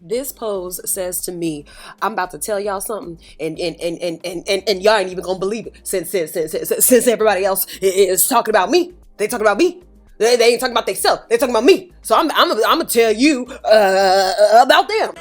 This pose says to me, I'm about to tell y'all something, and y'all ain't even gonna believe it. Since everybody else is talking about me, they talking about me. They ain't talking about themselves. They talking about me. So I'm gonna tell you about them.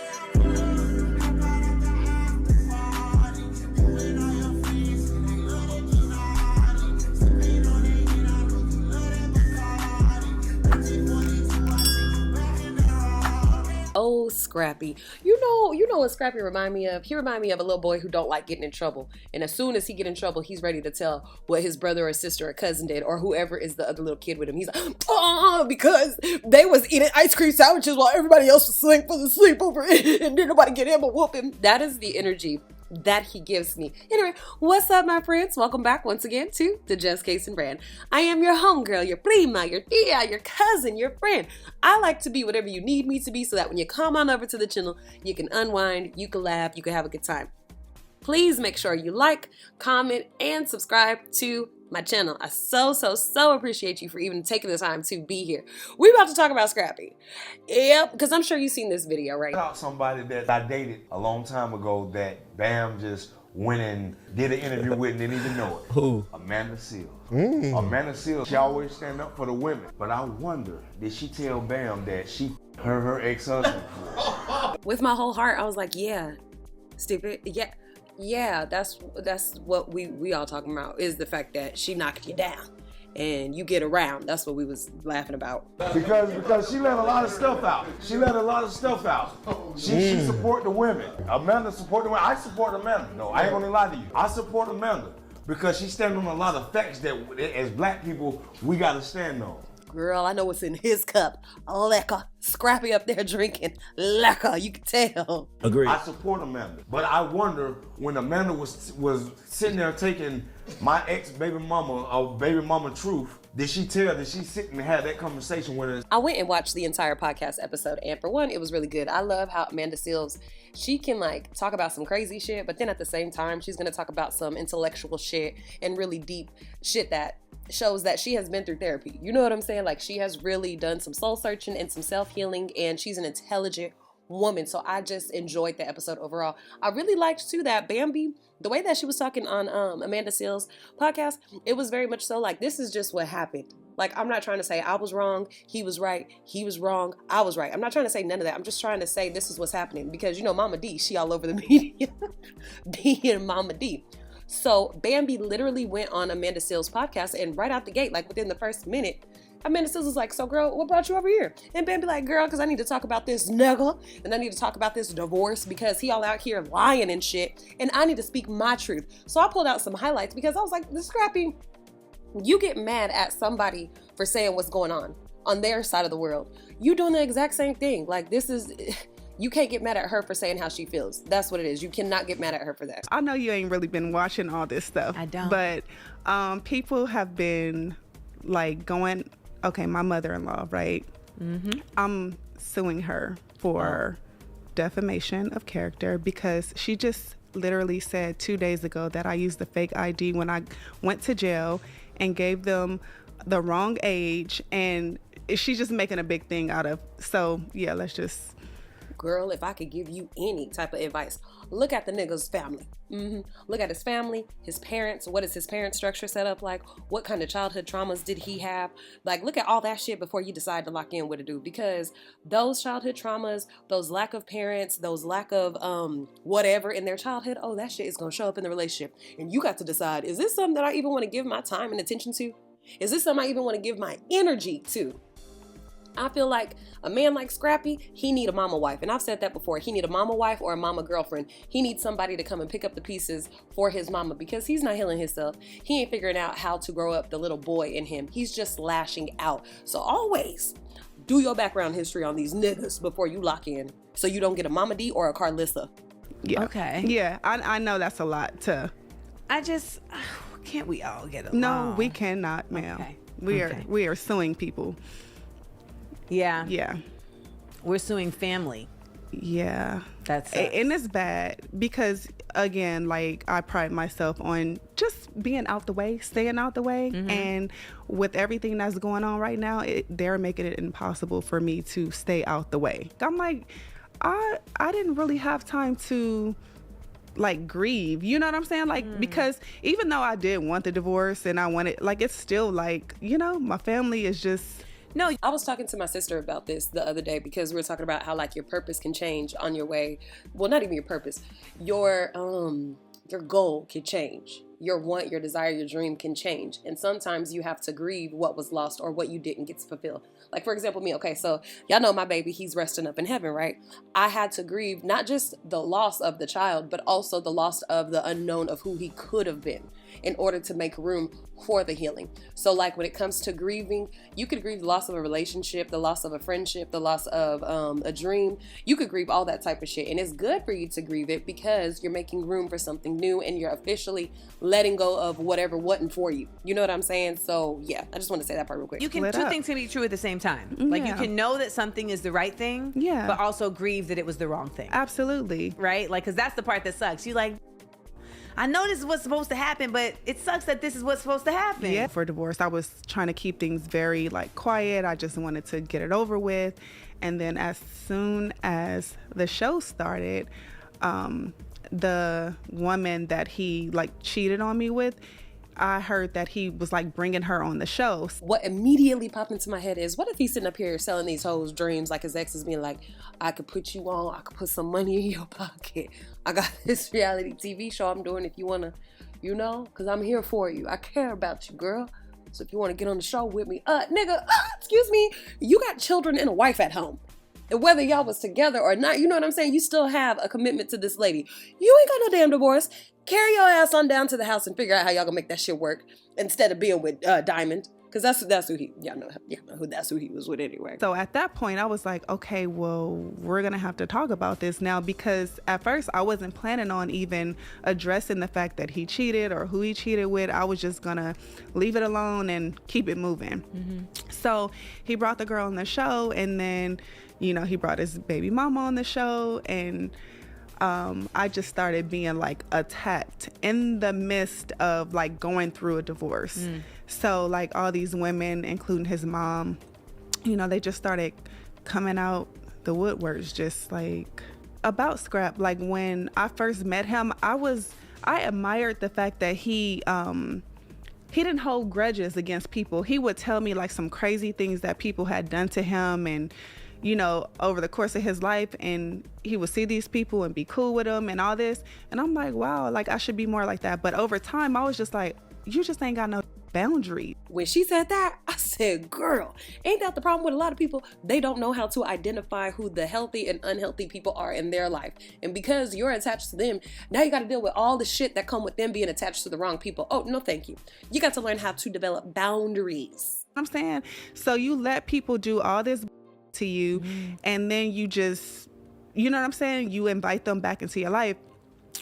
Oh, Scrappy. You know what Scrappy remind me of? He remind me of a little boy who don't like getting in trouble. And as soon as he get in trouble, he's ready to tell what his brother or sister or cousin did, or whoever is the other little kid with him. He's like, oh, because they was eating ice cream sandwiches while everybody else was asleep over it, and didn't nobody get him a whooping. That is the energy that he gives me. Anyway, what's up, my friends? Welcome back once again to the Just Case and Brand. I am your homegirl, your prima, your tia, your cousin, your friend. I like to be whatever you need me to be so that when you come on over to the channel, you can unwind, you can laugh, you can have a good time. Please make sure you like, comment, and subscribe to my channel. I so appreciate you for even taking the time to be here. We're about to talk about Scrappy. Yep, because I'm sure you've seen this video, right? About somebody that I dated a long time ago that Bam just went and did an interview with and didn't even know it. Who? Amanda Seales. Amanda Seales, she always stand up for the women. But I wonder, did she tell Bam that she her ex-husband? With my whole heart, I was like, yeah, stupid. Yeah, that's what we all talking about, is the fact that she knocked you down and you get around. That's what we was laughing about. Because she let a lot of stuff out. She support the women. Amanda support the women. I support Amanda. No, I ain't gonna lie to you. I support Amanda because she stand on a lot of facts that as black people, we gotta stand on. Girl, I know what's in his cup. Liquor. Scrappy up there drinking liquor. You can tell. Agreed. I support Amanda. But I wonder when Amanda was sitting there taking my ex-baby mama truth, did she sit and have that conversation with her? I went and watched the entire podcast episode, and for one, it was really good. I love how Amanda Seales, she can like talk about some crazy shit, but then at the same time, she's gonna talk about some intellectual shit and really deep shit that shows that she has been through therapy. You know what I'm saying? Like, she has really done some soul searching and some self-healing, and she's an intelligent woman. So I just enjoyed the episode overall. I really liked too that Bambi, the way that she was talking on Amanda Seales' podcast, it was very much so like, this is just what happened. Like, I'm not trying to say I was wrong, he was right, he was wrong, I was right. I'm not trying to say none of that. I'm just trying to say this is what's happening, because you know Mama D, she all over the media being Mama D. So Bambi literally went on Amanda Seales' podcast, and right out the gate, like within the first minute, Amanda Seales was like, so girl, what brought you over here? And Bambi like, girl, because I need to talk about this nigga, and I need to talk about this divorce because he all out here lying and shit, and I need to speak my truth. So I pulled out some highlights because I was like, this Scrappy, you get mad at somebody for saying what's going on their side of the world. You doing the exact same thing. Like, this is... You can't get mad at her for saying how she feels. That's what it is. You cannot get mad at her for that. I know you ain't really been watching all this stuff. I don't. But people have been like going, okay, my mother-in-law, right? Mm-hmm. I'm suing her for defamation of character because she just literally said 2 days ago that I used the fake ID when I went to jail and gave them the wrong age. And she's just making a big thing out of. So, yeah, let's just... Girl, if I could give you any type of advice, look at the nigga's family. Look at his family, his parents. What is his parent structure set up like? What kind of childhood traumas did he have? Like, look at all that shit before you decide to lock in with a dude, because those childhood traumas, those lack of parents, those lack of whatever in their childhood, oh, that shit is gonna show up in the relationship. And you got to decide, is this something that I even want to give my time and attention to? Is this something I even want to give my energy to? I feel like a man like Scrappy, he need a mama wife. And I've said that before. He need a mama wife or a mama girlfriend. He needs somebody to come and pick up the pieces for his mama, because he's not healing himself. He ain't figuring out how to grow up the little boy in him. He's just lashing out. So always do your background history on these niggas before you lock in, so you don't get a Mama D or a Carlissa. Yeah. Okay. Yeah, I know that's a lot to... Can't we all get along? No, we cannot, ma'am. Okay. We are suing people. Yeah. Yeah. We're suing family. Yeah. That's and it's bad because, again, like, I pride myself on just being out the way, staying out the way. Mm-hmm. And with everything that's going on right now, they're making it impossible for me to stay out the way. I'm like, I didn't really have time to like grieve, you know what I'm saying? Like, because even though I did want the divorce and I wanted, like, it's still like, you know, my family is just. No, I was talking to my sister about this the other day because we were talking about how like your purpose can change on your way. Well, not even your purpose. Your goal can change. Your want, your desire, your dream can change. And sometimes you have to grieve what was lost or what you didn't get to fulfill. Like, for example, me, okay, so y'all know my baby, he's resting up in heaven, right? I had to grieve not just the loss of the child, but also the loss of the unknown of who he could have been in order to make room for the healing. So like when it comes to grieving, you could grieve the loss of a relationship, the loss of a friendship, the loss of a dream. You could grieve all that type of shit. And it's good for you to grieve it because you're making room for something new and you're officially letting go of whatever wasn't for you. You know what I'm saying? So yeah, I just want to say that part real quick. You can, two things can be true at the same time. Like you can know that something is the right thing, but also grieve that it was the wrong thing. Absolutely. Right? Like, cause that's the part that sucks. You like, I know this is what's supposed to happen, but it sucks that this is what's supposed to happen. Yeah. For divorce, I was trying to keep things very like quiet. I just wanted to get it over with. And then as soon as the show started, the woman that he like cheated on me with, I heard that he was like bringing her on the show. What immediately popped into my head is, what if he's sitting up here selling these hoes dreams, like his ex is being like, I could put you on, I could put some money in your pocket. I got this reality TV show I'm doing if you want to, you know, because I'm here for you. I care about you, girl. So if you want to get on the show with me, nigga, excuse me, you got children and a wife at home. And whether y'all was together or not, you know what I'm saying? You still have a commitment to this lady. You ain't got no damn divorce. Carry your ass on down to the house and figure out how y'all gonna make that shit work instead of being with Diamond. Because that's who y'all know who that's who he was with anyway. So at that point, I was like, okay, well, we're going to have to talk about this now, because at first I wasn't planning on even addressing the fact that he cheated or who he cheated with. I was just going to leave it alone and keep it moving. So he brought the girl on the show, and then, you know, he brought his baby mama on the show, and I just started being like attacked in the midst of like going through a divorce. So like all these women, including his mom, you know, they just started coming out the woodworks, just like about Scrap. Like when I first met him, I admired the fact that he didn't hold grudges against people. He would tell me like some crazy things that people had done to him, and you know, over the course of his life, and he would see these people and be cool with them and all this. And I'm like, wow, like I should be more like that. But over time, I was just like, you just ain't got no boundary. When she said that, I said, girl, ain't that the problem with a lot of people? They don't know how to identify who the healthy and unhealthy people are in their life. And because you're attached to them, now you got to deal with all the shit that come with them being attached to the wrong people. Oh, no, thank you. You got to learn how to develop boundaries. I'm saying, so you let people do all this to you, and then you just, you know what I'm saying, you invite them back into your life.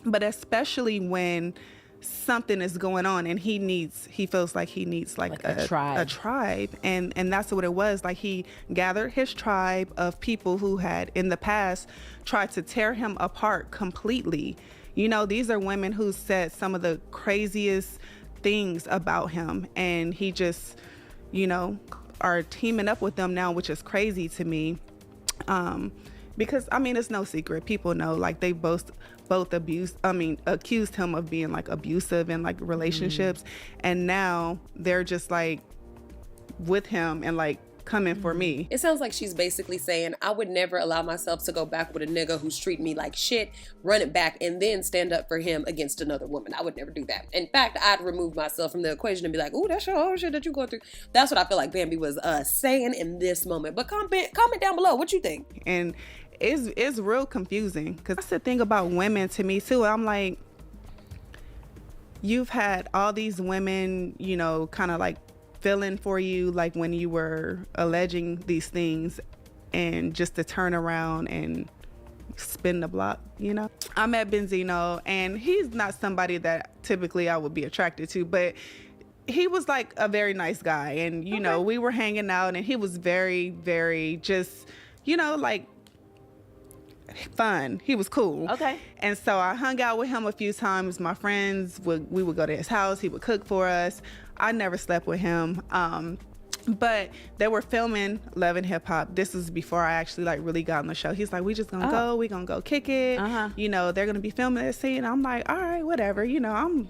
But especially when something is going on and he feels like he needs like a tribe, and that's what it was. Like he gathered his tribe of people who had in the past tried to tear him apart completely. You know, these are women who said some of the craziest things about him, and he just, you know, are teaming up with them now, which is crazy to me. Because I mean, it's no secret. People know, like they both accused him of being like abusive in like relationships. And now they're just like with him and like coming for me. It sounds like she's basically saying, I would never allow myself to go back with a nigga who's treating me like shit, run it back, and then stand up for him against another woman. I would never do that. In fact, I'd remove myself from the equation and be like, ooh, that's your whole shit that you go through. That's what I feel like Bambi was saying in this moment. But comment down below what you think. And it's real confusing, because that's the thing about women to me too. I'm like, you've had all these women, you know, kind of like feeling for you, like when you were alleging these things, and just to turn around and spin the block, you know. I met Benzino, and he's not somebody that typically I would be attracted to, but he was like a very nice guy, and you know, we were hanging out, and he was very, very just, you know, like fun. He was cool. Okay. And so I hung out with him a few times. My friends we would go to his house. He would cook for us. I never slept with him. But they were filming Love and Hip Hop. This was before I actually like really got on the show. He's like, we just gonna go, we gonna go kick it. You know, they're gonna be filming this scene. I'm like, all right, whatever. You know, I'm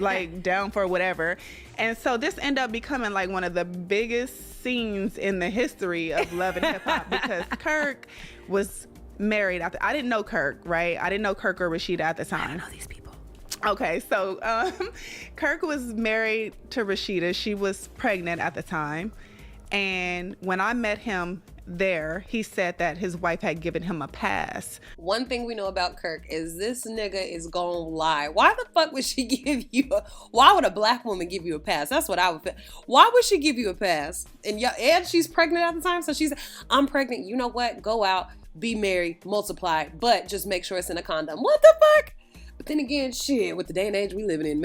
like down for whatever. And so this ended up becoming like one of the biggest scenes in the history of Love and Hip Hop because Kirk was married. I didn't know Kirk, right? I didn't know Kirk or Rashida at the time. I don't know these people. Okay, so Kirk was married to Rashida. She was pregnant at the time. And when I met him there, he said that his wife had given him a pass. One thing we know about Kirk is this nigga is gonna lie. Why the fuck would she give you why would a black woman give you a pass? That's what I would feel. Why would she give you a pass? And she's pregnant at the time, so she's, I'm pregnant. You know what? Go out, be married, multiply, but just make sure it's in a condom. What the fuck? But then again, shit, with the day and age we living in,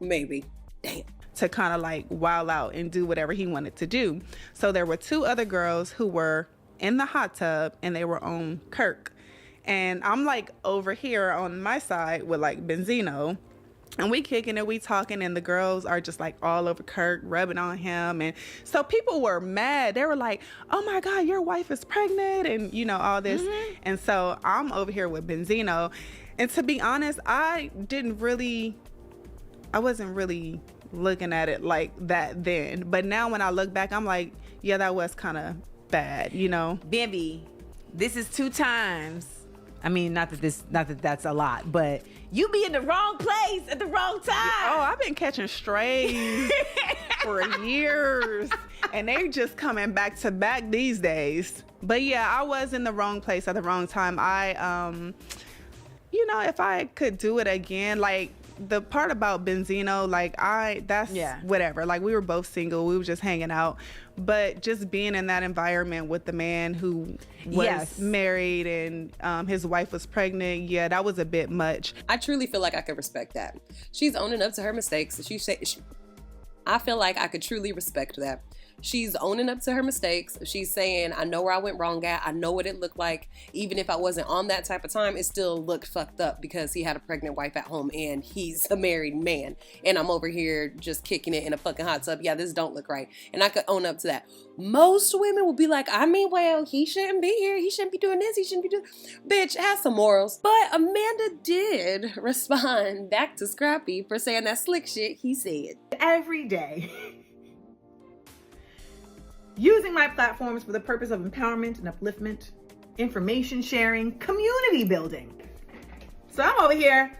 maybe. Damn. To kind of like wild out and do whatever he wanted to do. So there were two other girls who were in the hot tub and they were on Kirk. And I'm like over here on my side with like Benzino. And we kicking it, we talking, and the girls are just like all over Kirk, rubbing on him. And so people were mad. They were like, oh my God, your wife is pregnant, and you know, all this. And so I'm over here with Benzino. And to be honest, I wasn't really looking at it like that then. But now when I look back, I'm like, yeah, that was kind of bad, you know? Bambi, this is 2 times. I mean, not that that's a lot, but you be in the wrong place at the wrong time. Oh, I've been catching strays for years, and they just coming back to back these days. But yeah, I was in the wrong place at the wrong time. You know, if I could do it again, like the part about Benzino, like whatever. Like we were both single, we were just hanging out, but just being in that environment with the man who was married and his wife was pregnant, yeah, that was a bit much. I truly feel like I could respect that. She's owning up to her mistakes. I feel like I could truly respect that. She's owning up to her mistakes. She's saying, I know where I went wrong at. I know what it looked like. Even if I wasn't on that type of time, it still looked fucked up because he had a pregnant wife at home and he's a married man. And I'm over here just kicking it in a fucking hot tub. Yeah, this don't look right. And I could own up to that. Most women will be like, I mean, well, he shouldn't be here. He shouldn't be doing this. He shouldn't be doing... Bitch, have some morals. But Amanda did respond back to Scrappy for saying that slick shit he said. Every day. Using my platforms for the purpose of empowerment and upliftment, information sharing, community building. So I'm over here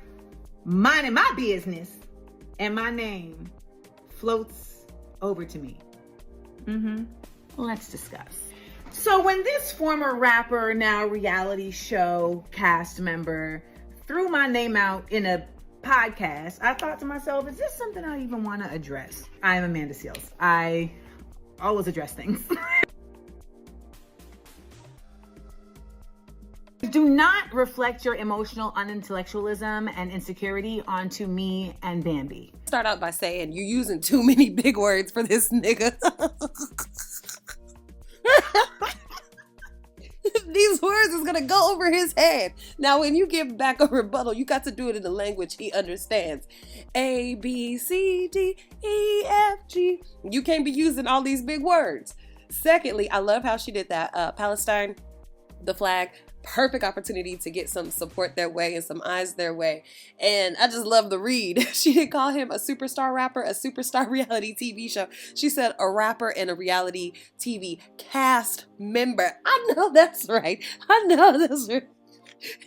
minding my business and my name floats over to me. Let's discuss. So when this former rapper, now reality show cast member, threw my name out in a podcast, I thought to myself, is this something I even want to address? I am Amanda Seales. I always address things. Do not reflect your emotional unintellectualism and insecurity onto me and Bambi. Start out by saying you're using too many big words for this nigga. These words is gonna go over his head. Now, when you give back a rebuttal, you got to do it in the language he understands. A, B, C, D, E, F, G. You can't be using all these big words. Secondly, I love how she did that. Palestine, the flag, perfect opportunity to get some support their way and some eyes their way. And I just love the read. She didn't call him a superstar rapper, a superstar reality TV show. She said a rapper and a reality TV cast member. I know that's right. I know that's right.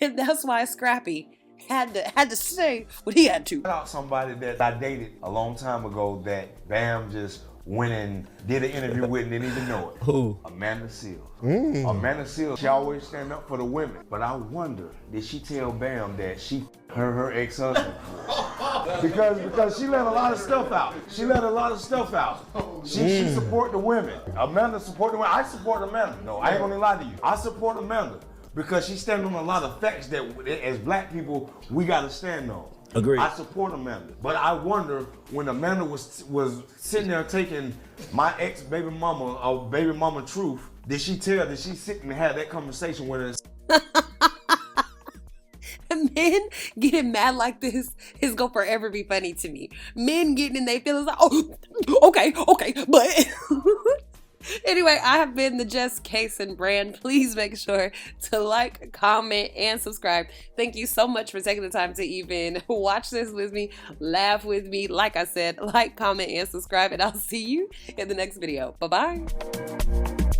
And that's why Scrappy had to say what he had to. Out somebody that I dated a long time ago that Bam just went and did an interview with and didn't even know it. Who? Amanda Seales. Amanda Seales, she always stand up for the women. But I wonder, did she tell Bam that she her ex-husband? because she let a lot of stuff out. She support the women. Amanda support the women. I support Amanda. No, I ain't gonna lie to you. I support Amanda because she stand on a lot of facts that as black people, we gotta stand on. Agreed. I support Amanda, but I wonder when Amanda was sitting there taking my ex baby mama truth, did she sit and have that conversation with her? men getting mad like this is gonna forever be funny to me. Men getting in their feelings like, oh, okay, but anyway, I have been the Just Case and Brand. Please make sure to like, comment, and subscribe. Thank you so much for taking the time to even watch this with me, laugh with me. Like I said, like, comment, and subscribe, and I'll see you in the next video. Bye-bye.